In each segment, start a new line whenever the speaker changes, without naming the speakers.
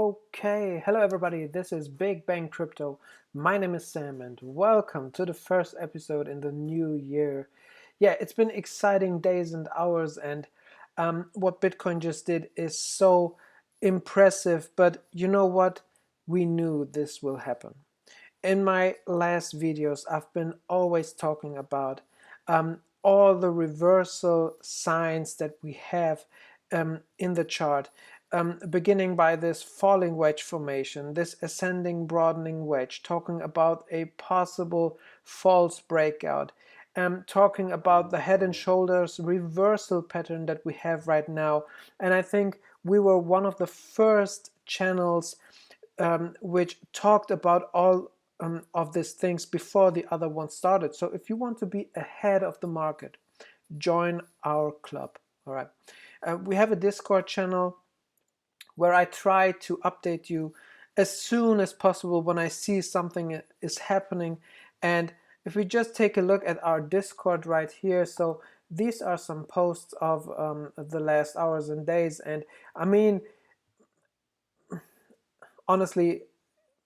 Okay, hello everybody, this is Big Bang Crypto. My name is Sam and welcome to the first episode in the new year. Yeah, it's been exciting days and hours, and what Bitcoin just did is so impressive, but you know what? We knew this will happen. In my last videos, I've been always talking about all the reversal signs that we have in the chart, beginning by this falling wedge formation, this ascending broadening wedge, talking about a possible false breakout, talking about the head and shoulders reversal pattern that we have right now. And I think we were one of the first channels which talked about all of these things before the other one started. So if you want to be ahead of the market, join our club. All right. We have a Discord channel where I try to update you as soon as possible when I see something is happening. And if we just take a look at our Discord right here, so these are some posts of the last hours and days. And I mean, honestly,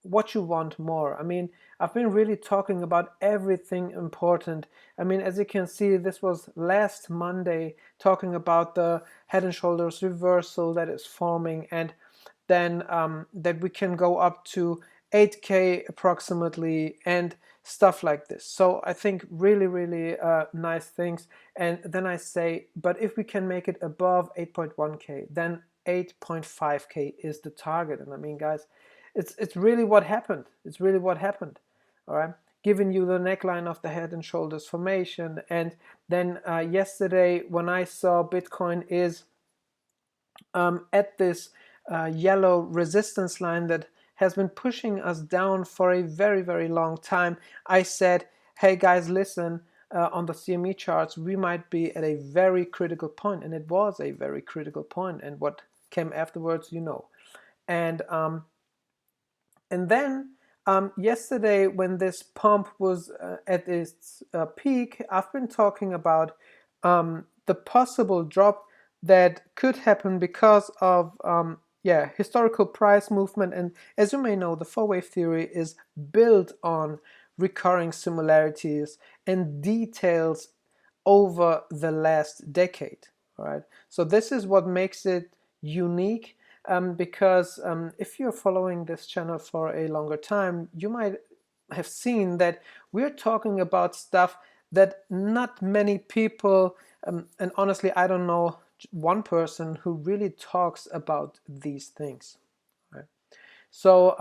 what you want more. I mean, I've been really talking about everything important. I mean, as you can see, this was last Monday, talking about the head and shoulders reversal that is forming, and then that we can go up to 8K approximately and stuff like this. So I think really nice things. And then I say, but if we can make it above 8.1K, then 8.5K is the target. And I mean, guys, it's really what happened. It's really what happened. All right, giving you the neckline of the head and shoulders formation. And then yesterday, when I saw Bitcoin is at this yellow resistance line that has been pushing us down for a very long time, I said, hey guys, listen, on the CME charts we might be at a very critical point, and it was a very critical point, and what came afterwards, you know. And then yesterday, when this pump was at its peak, I've been talking about the possible drop that could happen because of historical price movement. And as you may know, the four-wave theory is built on recurring similarities and details over the last decade. All right, so this is what makes it unique. Because if you're following this channel for a longer time, you might have seen that we're talking about stuff that not many people, and honestly, I don't know one person who really talks about these things. Right? So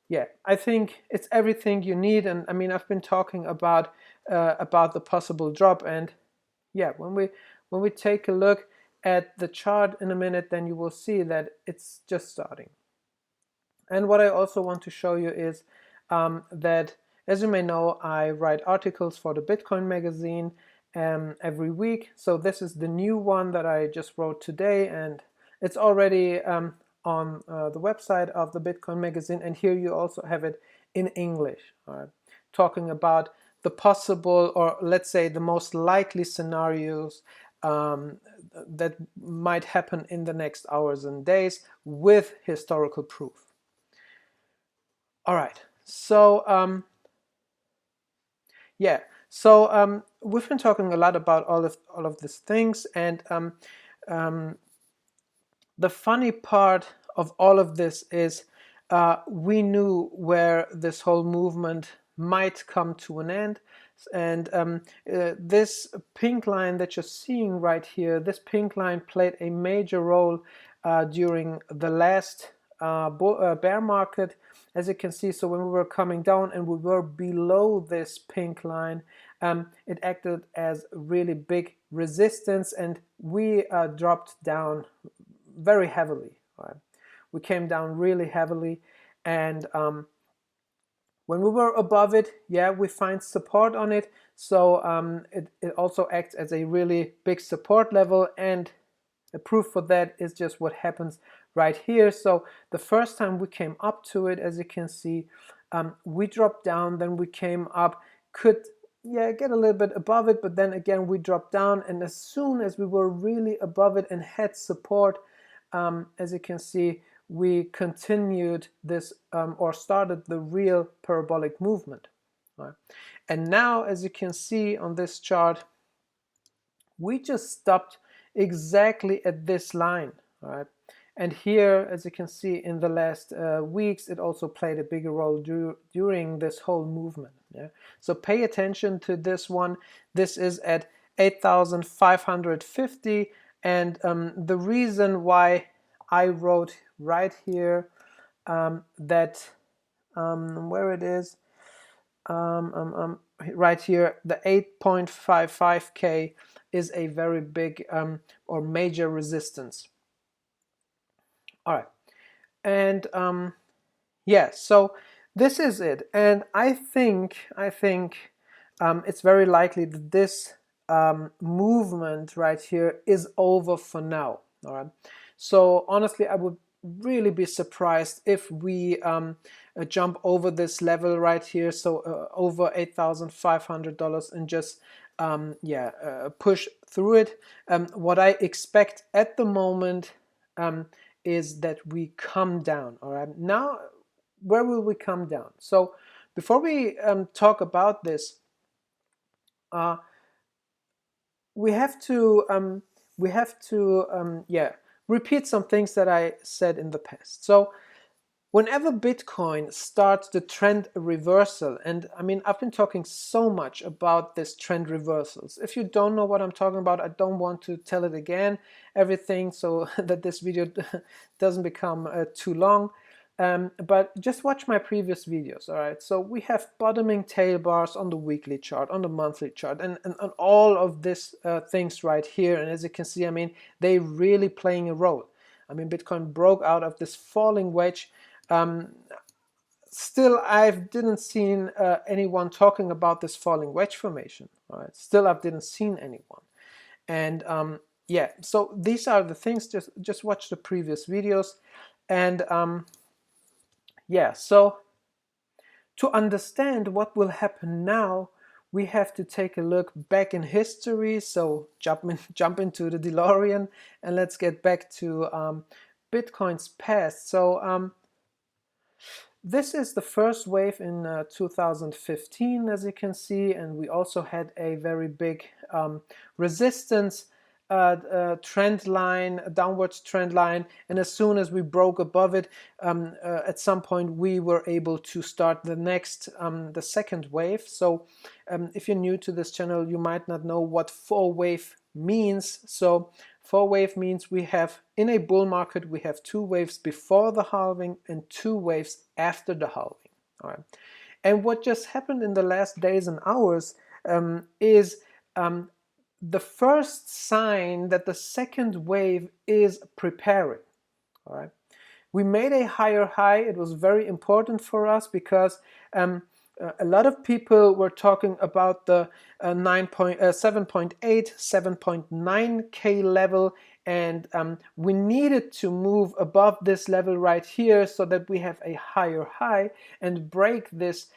yeah, I think it's everything you need. And I mean, I've been talking about the possible drop, and yeah, when we take a look at the chart in a minute, then you will see that it's just starting. And what I also want to show you is that, as you may know, I write articles for the Bitcoin magazine every week. So this is the new one that I just wrote today, and it's already on the website of the Bitcoin magazine. And here you also have it in English, talking about the possible, or let's say the most likely scenarios that might happen in the next hours and days with historical proof. All right, so yeah, so we've been talking a lot about all of these things, and the funny part of all of this is we knew where this whole movement might come to an end. And this pink line that you're seeing right here, this pink line played a major role during the last bear market, as you can see. So when we were coming down and we were below this pink line, it acted as really big resistance, and we dropped down very heavily. Right? We came down really heavily, and when we were above it, yeah, we find support on it. So it also acts as a really big support level, and the proof for that is just what happens right here. So the first time we came up to it, as you can see, we dropped down, then we came up, could get a little bit above it, but then again we dropped down, and as soon as we were really above it and had support, as you can see, we continued this or started the real parabolic movement. Right? And now, as you can see on this chart, we just stopped exactly at this line. All right? And here, as you can see, in the last weeks, it also played a bigger role during this whole movement. Yeah? So pay attention to this one. This is at 8,550, and the reason why I wrote right here that where it is, right here, the 8.55K is a very big or major resistance. All right, and yeah, so this is it, and I think it's very likely that this movement right here is over for now. All right, so honestly, I would really be surprised if we jump over this level right here, so over $8,500, and just push through it. What I expect at the moment is that we come down. All right, now where will we come down? So before we talk about this, we have to repeat some things that I said in the past. So whenever Bitcoin starts the trend reversal, and I mean, I've been talking so much about this trend reversals. If you don't know what I'm talking about, I don't want to tell it again, everything, so that this video doesn't become too long. But just watch my previous videos, all right? So we have bottoming tail bars on the weekly chart, on the monthly chart, and all of these things right here. And as you can see, I mean, they really playing a role. I mean, Bitcoin broke out of this falling wedge. Still, I didn't seen anyone talking about this falling wedge formation. All right? Still, I didn't seen anyone. And yeah, so these are the things. Just watch the previous videos, and yeah, so to understand what will happen now, we have to take a look back in history. So jump into the DeLorean, and let's get back to Bitcoin's past. So this is the first wave in 2015, as you can see, and we also had a very big resistance trend line, a downwards trend line, and as soon as we broke above it, at some point we were able to start the second wave. So if you're new to this channel, you might not know what four wave means. So four wave means we have, in a bull market, we have two waves before the halving and two waves after the halving. All right. And what just happened in the last days and hours is the first sign that the second wave is preparing. All right. We made a higher high. It was very important for us because a lot of people were talking about the 7.8, 7.9K level, and we needed to move above this level right here so that we have a higher high and break this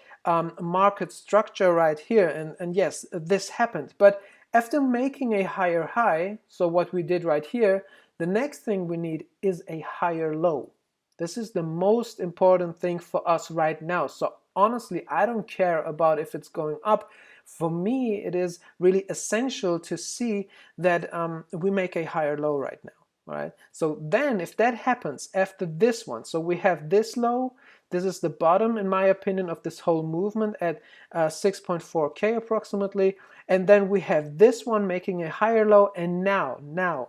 market structure right here. And yes, this happened. But after making a higher high, so what we did right here, the next thing we need is a higher low. This is the most important thing for us right now. So honestly, I don't care about if it's going up. For me, it is really essential to see that we make a higher low right now. All right. So then if that happens after this one, so we have this low, this is the bottom, in my opinion, of this whole movement at 6.4K approximately. And then we have this one making a higher low. And now,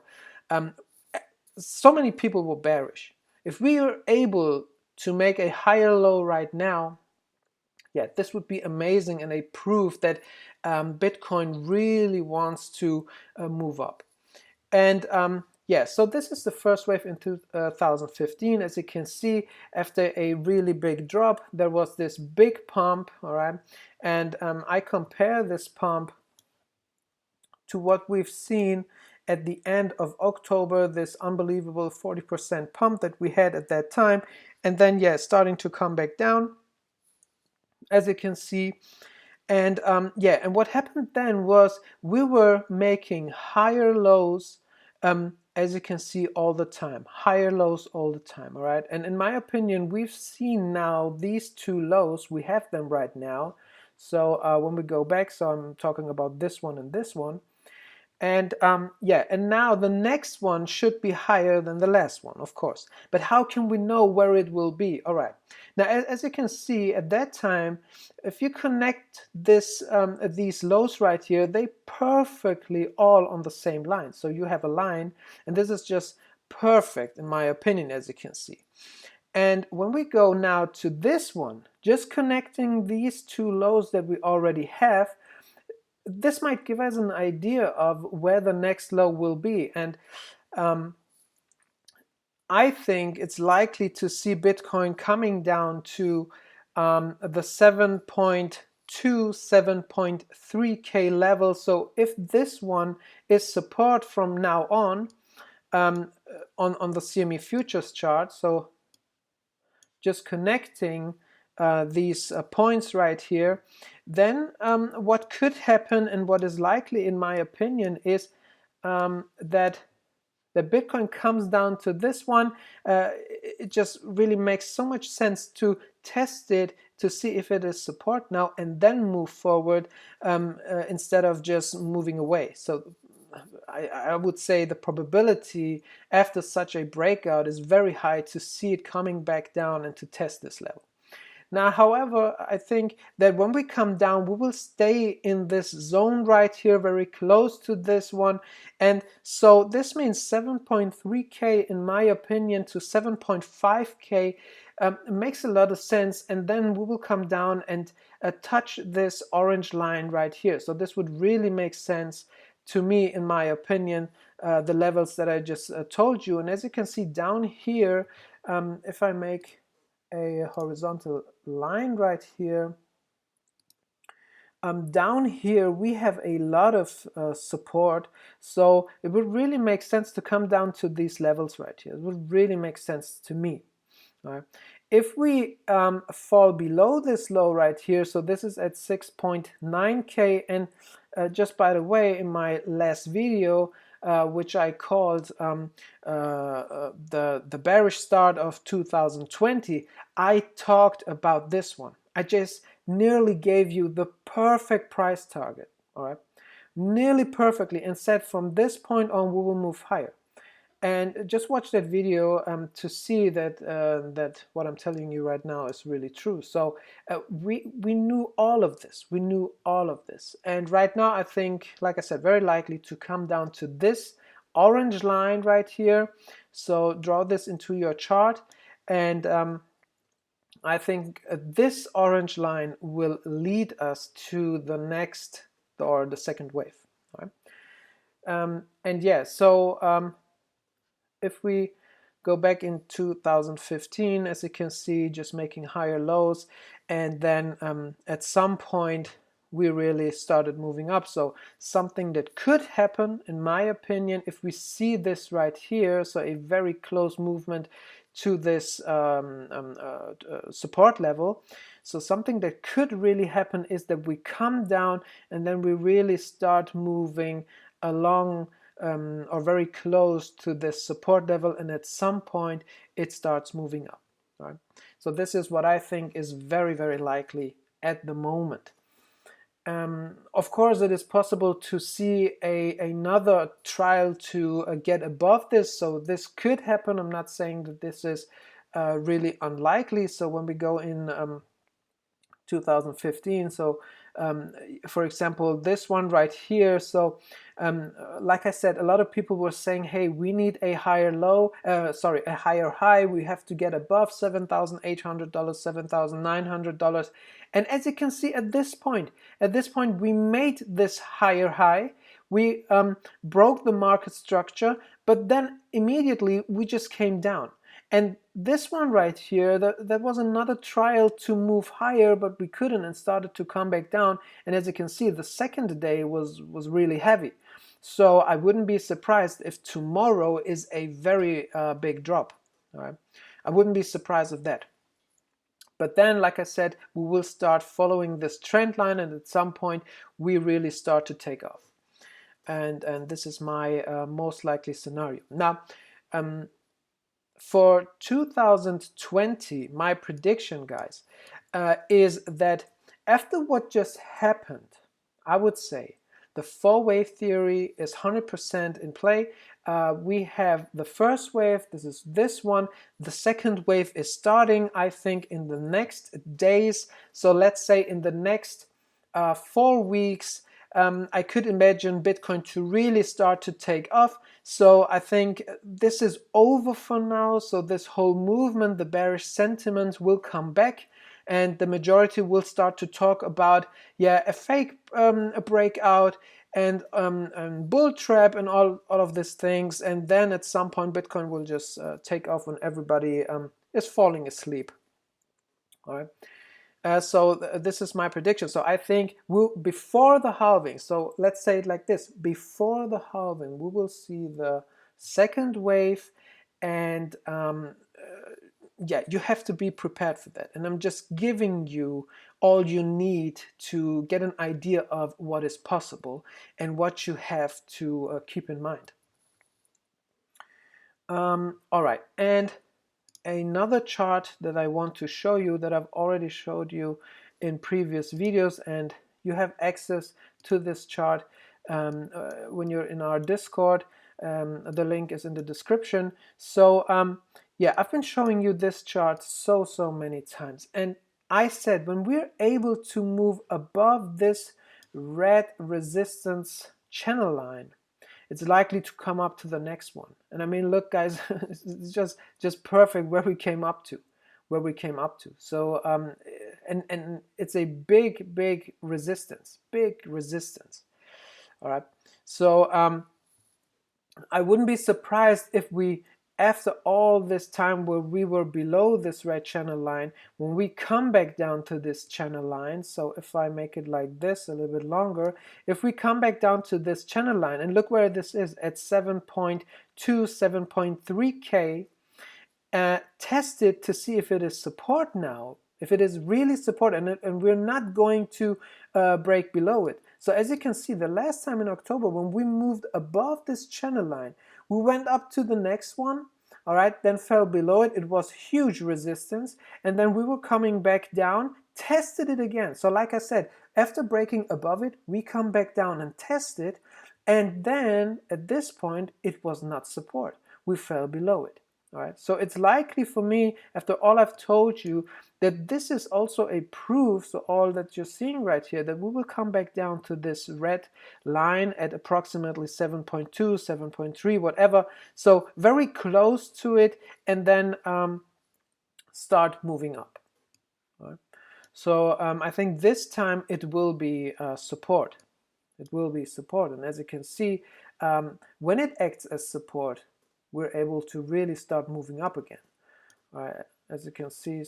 so many people were bearish. If we are able to make a higher low right now, yeah, this would be amazing and a proof that Bitcoin really wants to move up. And yeah, so this is the first wave in 2015. As you can see, after a really big drop, there was this big pump, all right? And I compare this pump to what we've seen at the end of October, this unbelievable 40% pump that we had at that time. And then, yeah, starting to come back down, as you can see. And yeah, and what happened then was we were making higher lows as you can see, all the time, higher lows all the time, all right? And in my opinion, we've seen now these two lows, we have them right now. So when we go back, so I'm talking about this one and this one, and yeah, and now the next one should be higher than the last one, of course. But how can we know where it will be? All right. Now, as you can see, at that time, if you connect this these lows right here, they perfectly all on the same line. So you have a line, and this is just perfect in my opinion, as you can see. And when we go now to this one, just connecting these two lows that we already have, this might give us an idea of where the next low will be. And I think it's likely to see Bitcoin coming down to the 7.2, 7.3K level. So if this one is support from now on the CME futures chart, so just connecting these points right here, then what could happen and what is likely in my opinion is that the Bitcoin comes down to this one. It just really makes so much sense to test it to see if it is support now and then move forward instead of just moving away. So I would say the probability after such a breakout is very high to see it coming back down and to test this level. Now, however, I think that when we come down, we will stay in this zone right here, very close to this one. And so this means 7.3K, in my opinion, to 7.5K makes a lot of sense. And then we will come down and touch this orange line right here. So this would really make sense to me, in my opinion, the levels that I just told you. And as you can see down here, if I make a horizontal line right here, down here we have a lot of support, so it would really make sense to come down to these levels right here. It would really make sense to me. All right. If we fall below this low right here, so this is at 6.9K, and just by the way, in my last video, which I called the bearish start of 2020, I talked about this one. I just nearly gave you the perfect price target, all right, nearly perfectly, and said from this point on we will move higher. And just watch that video to see that that what I'm telling you right now is really true. So we knew all of this. We knew all of this. And right now, I think, like I said, very likely to come down to this orange line right here. So draw this into your chart, and I think this orange line will lead us to the next or the second wave. All right? And yeah, so if we go back in 2015, as you can see, just making higher lows, and then at some point we really started moving up. So something that could happen, in my opinion, if we see this right here, so a very close movement to this support level. So something that could really happen is that we come down and then we really start moving along or very close to this support level, and at some point it starts moving up. Right? So this is what I think is very, very likely at the moment. Of course, it is possible to see another trial to get above this, so this could happen. I'm not saying that this is really unlikely. So when we go in 2015, so for example, this one right here, so like I said, a lot of people were saying, hey, we need a higher low, sorry, a higher high, we have to get above $7,800, $7,900. And as you can see at this point we made this higher high, we broke the market structure, but then immediately we just came down. And this one right here, that was another trial to move higher, but we couldn't and started to come back down. And as you can see, the second day was really heavy. So I wouldn't be surprised if tomorrow is a very big drop. All right? I wouldn't be surprised of that. But then, like I said, we will start following this trend line, and at some point we really start to take off. and this is my most likely scenario. Now, for 2020, my prediction, guys, is that after what just happened, I would say the four-wave theory is 100% in play. We have the first wave, this is this one. The second wave is starting, I think, in the next days. So let's say in the next 4 weeks, I could imagine Bitcoin to really start to take off. So I think this is over for now. So this whole movement, the bearish sentiment, will come back, and the majority will start to talk about, yeah, a fake a breakout and bull trap and all of these things. And then at some point, Bitcoin will just take off when everybody is falling asleep. All right. So this is my prediction. So I think before the halving, so let's say it like this, before the halving, we will see the second wave, and yeah, you have to be prepared for that. And I'm just giving you all you need to get an idea of what is possible and what you have to keep in mind. All right, and another chart that I want to show you, that I've already showed you in previous videos, and you have access to this chart when you're in our Discord. The link is in the description. So yeah, I've been showing you this chart so many times, and I said when we're able to move above this red resistance channel line, it's likely to come up to the next one. And I mean, look, guys, it's just perfect where we came up to, So and it's a big resistance, All right. So I wouldn't be surprised if we, after all this time where we were below this red channel line, when we come back down to this channel line, so if I make it like this a little bit longer, if we come back down to this channel line, and look where this is at 7.2, 7.3K, test it to see if it is support now, if it is really support, and we're not going to break below it. So as you can see, the last time in October when we moved above this channel line, we went up to the next one, all right, then fell below it. It was huge resistance, and then we were coming back down, tested it again. So like I said, after breaking above it, we come back down and test it, and then at this point, it was not support. We fell below it. All right, so it's likely for me, after all I've told you, that this is also a proof, so all that you're seeing right here, that we will come back down to this red line at approximately 7.2, 7.3, whatever. So very close to it, and then start moving up. All right. So I think this time it will be support. It will be support, and as you can see, when it acts as support, we're able to really start moving up again. All right, as you can see,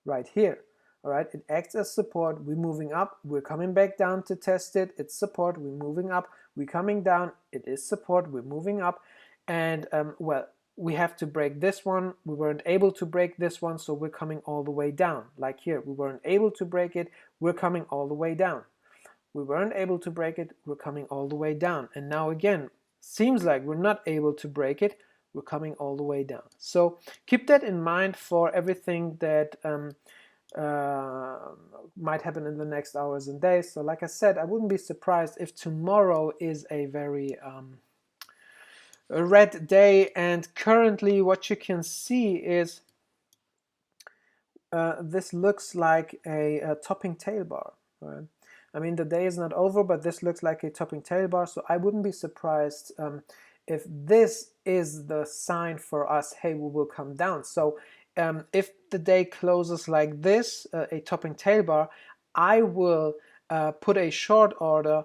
right here. All right, it acts as support, we're moving up, we're coming back down to test it, it's support, we're moving up, we're coming down, it is support, we're moving up, and well, we have to break this one. We weren't able to break this one, so we're coming all the way down. Like here, we weren't able to break it, we're coming all the way down. We weren't able to break it, we're coming all the way down. And now again, seems like we're not able to break it, we're coming all the way down. So keep that in mind for everything that might happen in the next hours and days. So like I said, I wouldn't be surprised if tomorrow is a very a red day, and currently what you can see is this looks like a topping tail bar. Right? I mean, the day is not over, but this looks like a topping tail bar, so I wouldn't be surprised if this is the sign for us, hey, we will come down. So if the day closes like this, a topping tail bar, I will put a short order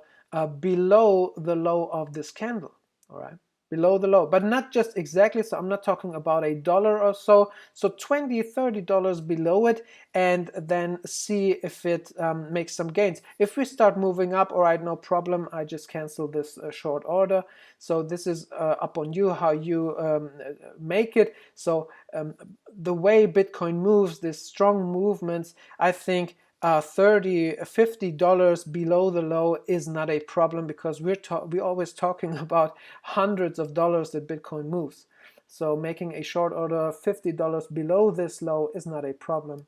below the low of this candle, all right? Below the low, but not just exactly, so I'm not talking about $1 or so, so $20-30 below it, and then see if it makes some gains. If we start moving up, all right, no problem, I just cancel this short order. So this is up on you how you make it. So the way Bitcoin moves, these strong movements, I think $30-50 below the low is not a problem, because we're always talking about hundreds of dollars that Bitcoin moves. So making a short order $50 below this low is not a problem,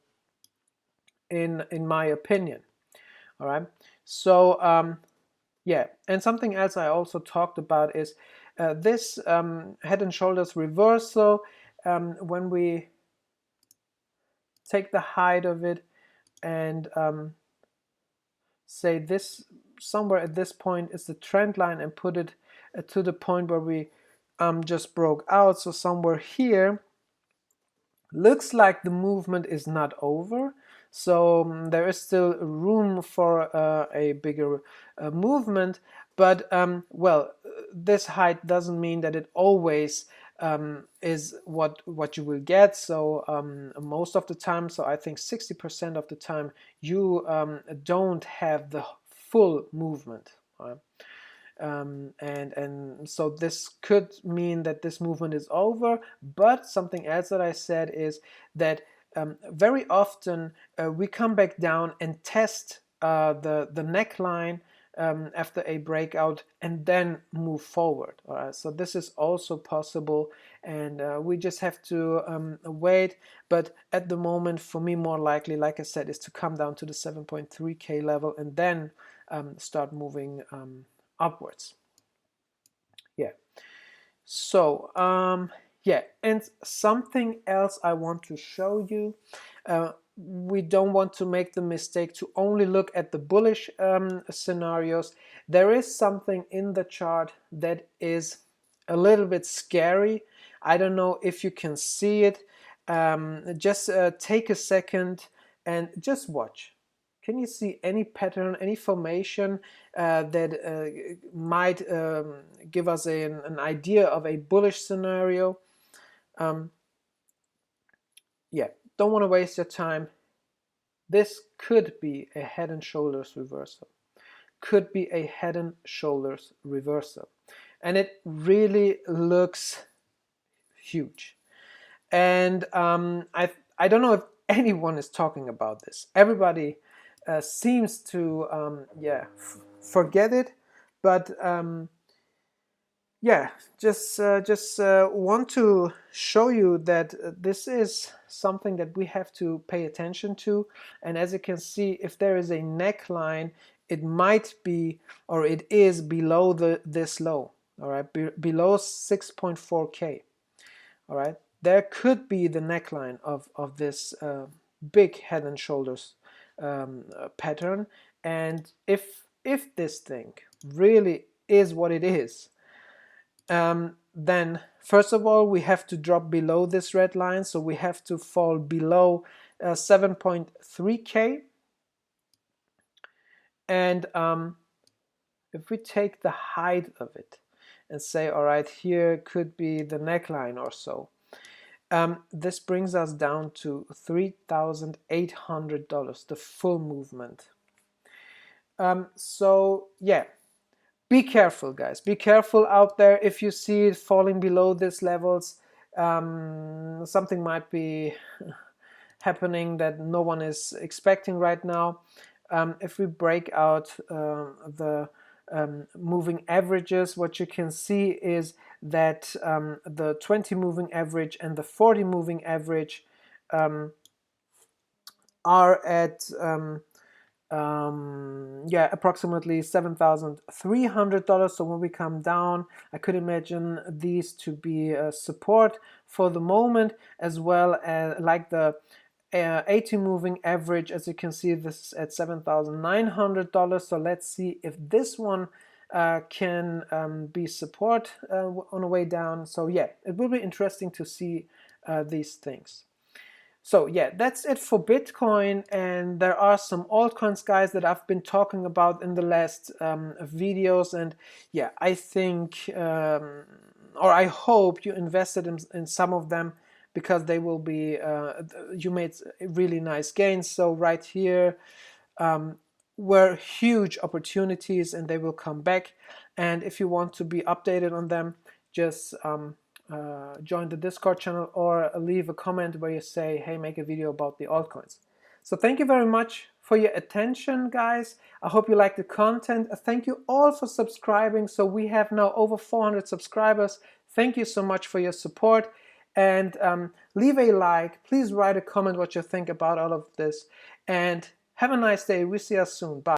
in my opinion. All right. So yeah, and something else I also talked about is this head and shoulders reversal. When we take the height of it and say this somewhere at this point is the trend line, and put it to the point where we just broke out, so somewhere here, looks like the movement is not over. So there is still room for a bigger movement, but well, this height doesn't mean that it always is what you will get. So most of the time, so I think 60% of the time, you don't have the full movement. Right? And so this could mean that this movement is over. But something else that I said is that very often we come back down and test the neckline after a breakout, and then move forward. All right, so this is also possible, and we just have to wait. But at the moment, for me, more likely, like I said, is to come down to the 7.3K level, and then start moving upwards. Yeah. So yeah, and something else I want to show you. We don't want to make the mistake to only look at the bullish scenarios. There is something in the chart that is a little bit scary. I don't know if you can see it. Just take a second and just watch. Can you see any pattern, any formation that might give us an idea of a bullish scenario? Yeah, don't want to waste your time. This could be a head and shoulders reversal. Could be a head and shoulders reversal. And it really looks huge. And I don't know if anyone is talking about this. Everybody seems to yeah, forget it, but yeah, just want to show you that this is something that we have to pay attention to. And as you can see, if there is a neckline, it might be, or it is below this low. All right, below 6.4K. All right, there could be the neckline of this big head and shoulders pattern. And if this thing really is what it is, then first of all, we have to drop below this red line, so we have to fall below 7.3K. And if we take the height of it and say, all right, here could be the neckline or so, this brings us down to $3,800, the full movement. So yeah, be careful, guys. Be careful out there. If you see it falling below these levels, something might be happening that no one is expecting right now. If we break out the moving averages, what you can see is that the 20 moving average and the 40 moving average are at yeah, approximately $7,300. So when we come down, I could imagine these to be support for the moment, as well as like the 80 moving average. As you can see, this is at $7,900. So let's see if this one can be support on the way down. So yeah, it will be interesting to see these things. So yeah, that's it for Bitcoin, and there are some altcoins, guys, that I've been talking about in the last videos, and yeah, I think or I hope you invested in some of them, because they will be you made really nice gains. So right here were huge opportunities, and they will come back. And if you want to be updated on them, just join the Discord channel or leave a comment where you say, hey, make a video about the altcoins. So thank you very much for your attention, guys. I hope you like the content. Thank you all for subscribing. So we have now over 400 subscribers. Thank you so much for your support. And leave a like. Please write a comment what you think about all of this. And have a nice day. We see us soon. Bye.